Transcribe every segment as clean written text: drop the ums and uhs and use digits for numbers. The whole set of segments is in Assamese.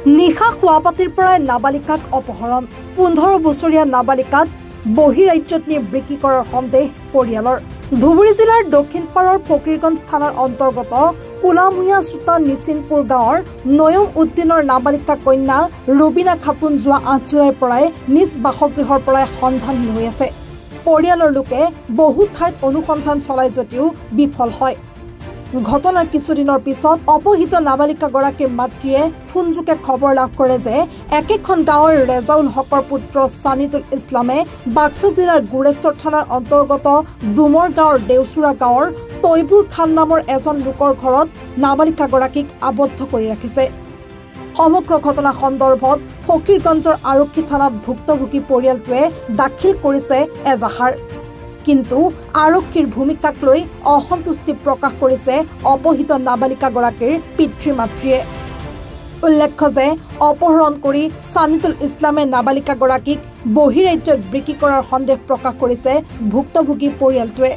নিশা খোৱাপাতিৰ পৰাই নাবালিকাক অপহৰণ 15 বছৰীয়া নাবালিকাক বহিৰাজ্যত নি বিক্ৰী কৰাৰ সন্দেহ পৰিয়ালৰ ধুবুৰী জিলাৰ দক্ষিণপাৰৰ ফকীৰগঞ্জ থানাৰ অন্তৰ্গত কুলামুয়া চুতা নিচিনপুৰ গাঁৱৰ নয়ং উদ্দিনৰ নাবালিকা কন্যা ৰবিনা খাতুন যোৱা 8 জুলাইৰ পৰাই নিজ বাসগৃহৰ পৰাই সন্ধানহীন হৈ আছে। পৰিয়ালৰ লোকে বহু ঠাইত অনুসন্ধান চলাই যদিও বিফল হয়। ঘটনাৰ কিছুদিনৰ পিছত অপহৃত নাবালিকাগৰাকীৰ মাতৃয়ে ফোনযোগে খবৰ লাভ কৰে যে একেখন গাঁৱৰ ৰেজাউল হকৰ পুত্ৰ সানিদুল ইছলামে বাক্সা জিলাৰ গুৰেশ্বৰ থানাৰ অন্তৰ্গত ডুমৰ গাঁৱৰ দেউচুৰা গাঁৱৰ তৈবুৰ খান নামৰ এজন লোকৰ ঘৰত নাবালিকাগৰাকীক আবদ্ধ কৰি ৰাখিছে। সমগ্ৰ ঘটনা সন্দৰ্ভত ফকীৰগঞ্জৰ আৰক্ষী থানাত ভুক্তভোগী পৰিয়ালটোৱে দাখিল কৰিছে এজাহাৰ। কিন্তু আৰক্ষীৰ ভূমিকাক লৈ অসন্তুষ্টি প্ৰকাশ কৰিছে অপহৃত নাবালিকাগৰাকীৰ পিতৃ-মাতৃয়ে। উল্লেখ্য যে অপহৰণ কৰি সানিদুল ইছলামে নাবালিকাগৰাকীক বহিৰাজ্যত বিক্ৰী কৰাৰ সন্দেহ প্ৰকাশ কৰিছে ভুক্তভোগী পৰিয়ালটোৱে।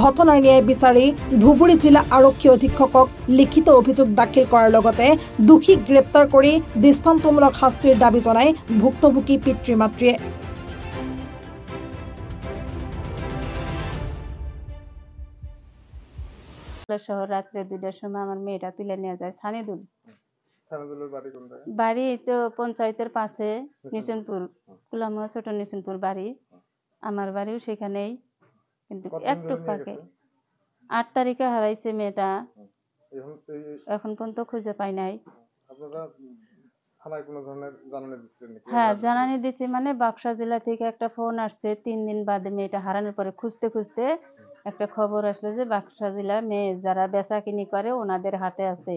ঘটনাৰ ন্যায় বিচাৰি ধুবুৰী জিলা আৰক্ষী অধীক্ষকক লিখিত অভিযোগ দাখিল কৰাৰ লগতে দোষীক গ্ৰেপ্তাৰ কৰি দৃষ্টান্তমূলক শাস্তিৰ দাবী জনাই ভুক্তভোগী পিতৃ-মাতৃয়ে। শহর রাত্রে 2টার সময় আমার মেয়েটা তুলে নিয়ে যায় সানিদুল। বাড়ি তো পঞ্চায়েতের পাশে নিশনপুর কুলামুয়া ছোট নিশনপুর বাড়ি, আমার বাড়িও সেখানেই, কিন্তু একটু ফাঁকে। 8 তারিখে হারাইছে মেয়েটা, এখন পর্যন্ত খুঁজে পাই নাই। হ্যাঁ জানানি দিচ্ছি, মানে বাক্সা জেলা থেকে একটা ফোন আসছে 3 দিন বাদে মেয়েটা হারানোর পরে খুঁজতে খুঁজতে একটা খবর আসলো যে বাক্সা জেলা মেয়ে যারা বেচা কিনি করে ওনাদের হাতে আছে,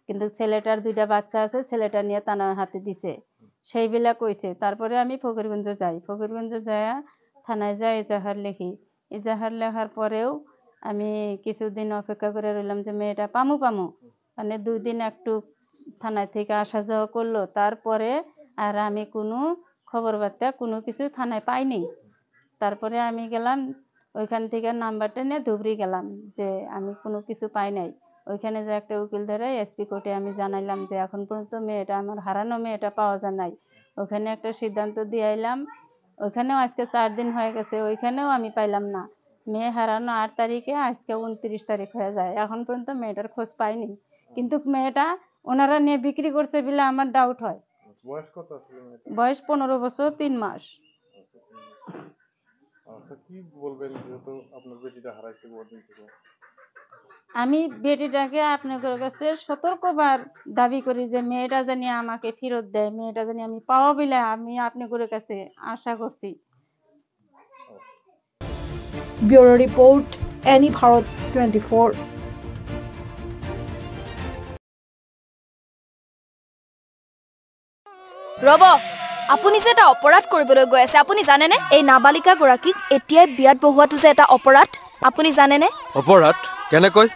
কিন্তু ছেলেটার 2টা বাচ্চা আছে, ছেলেটা নিয়ে তানার হাতে দিছে সেইবেলা কইছে। তারপরে আমি ফকিরগঞ্জ যাই, ফকিরগঞ্জ যায় থানায় যাই এজাহার লিখি। এজাহার লেখার পরেও আমি কিছুদিন অপেক্ষা করে রইলাম যে মেয়েটা পামু মানে 2 দিন একটু থানায় থেকে আসা যাওয়া করলো, তারপরে আর আমি কোনো খবর বার্তা কোনো কিছু থানায় পাইনি। তারপরে আমি গেলাম ওইখান থেকে নাম্বারটা নিয়ে ধুবড়ি গেলাম যে আমি কোনো কিছু পাই নাই। ওইখানে যে একটা উকিল ধরে এসপি কোর্টে আমি জানাইলাম যে এখন পর্যন্ত মেয়েটা আমার হারানো মেয়েটা পাওয়া যায় নাই। ওখানে একটা সিদ্ধান্ত দিয়ে আইলাম, ওইখানেও আজকে 4 দিন হয়ে গেছে, ওইখানেও আমি পাইলাম না। মেয়ে হারানো 8 তারিখে, আজকে 29 তারিখ হয়ে যায়, এখন পর্যন্ত মেয়েটার খোঁজ পাইনি। কিন্তু মেয়েটা ওনারা নিয়ে বিক্রি করছে বলে আমার ডাউট হয়। বয়স কত আসলে মেয়েটার? বয়স 15 বছর 3 মাস। আচ্ছা, কি বলবেন যেহেতু আপনার বেটিটা হারাইছে বহুদিন থেকে? আমি বেটিটাকে আপনাদের কাছে সতর্কবার দাবি করি যে মেয়েটা জানি আমাকে ফেরত দেয়, মেয়েটা জানি আমি পাওয়া বলে আমি আপনাদের কাছে আশা করছি। Bureau report, any Bharat 24। ৰব, আপুনি যে এটা অপৰাধ কৰিবলৈ গৈ আছে, আপুনি জানেনে এই নাবালিকা গৰাকীক এতিয়াই বিয়াত বহোৱাটো যে এটা অপৰাধ, আপুনি জানেনে? অপৰাধ কেনেকৈ?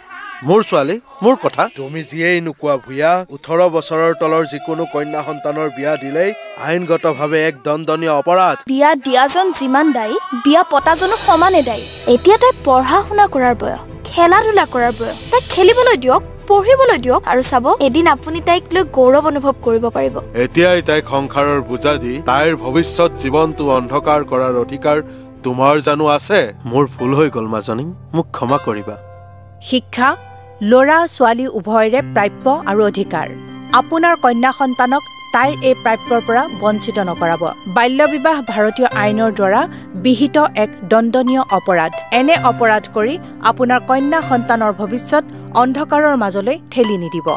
মোৰ ছোৱালী, মোৰ কথা। তুমি যিয়েই নোকোৱা ভূঞা, 18 বছৰৰ তলৰ যিকোনো কন্যা সন্তানৰ বিয়া দিলেই আইনগতভাৱে এক দণ্ডনীয় অপৰাধ। বিয়া দিয়াজন যিমান দায়ী, বিয়া পতাজনো সমানে দায়ী। এতিয়া তাই পঢ়া শুনা কৰাৰ বয়স, খেলা ধূলা কৰাৰ বয়স, তাইক খেলিবলৈ দিয়ক, পঢ়িবলৈ দিয়ক, আৰু চাব এদিন আপুনি তাইক লৈ গৌৰৱ অনুভৱ কৰিব পাৰিব। এতিয়াই তাইক সংসাৰৰ বোজা দি তাইৰ ভৱিষ্যত জীৱনটো অন্ধকাৰ কৰাৰ অধিকাৰ তোমাৰ জানো আছে? মোৰ ভুল হৈ গ'ল মাজনী, মোক ক্ষমা কৰিবা। শিক্ষা ল'ৰা ছোৱালী উভয়ৰে প্ৰাপ্য আৰু অধিকাৰ। আপোনাৰ কন্যা সন্তানক তাইৰ এই প্ৰাপ্যৰ পৰা বঞ্চিত নকৰাব। বাল্য বিবাহ ভাৰতীয় আইনৰ দ্বাৰা বিহিত এক দণ্ডনীয় অপৰাধ। এনে অপৰাধ কৰি আপোনাৰ কন্যা সন্তানৰ ভৱিষ্যত অন্ধকাৰৰ মাজলৈ ঠেলি নিদিব।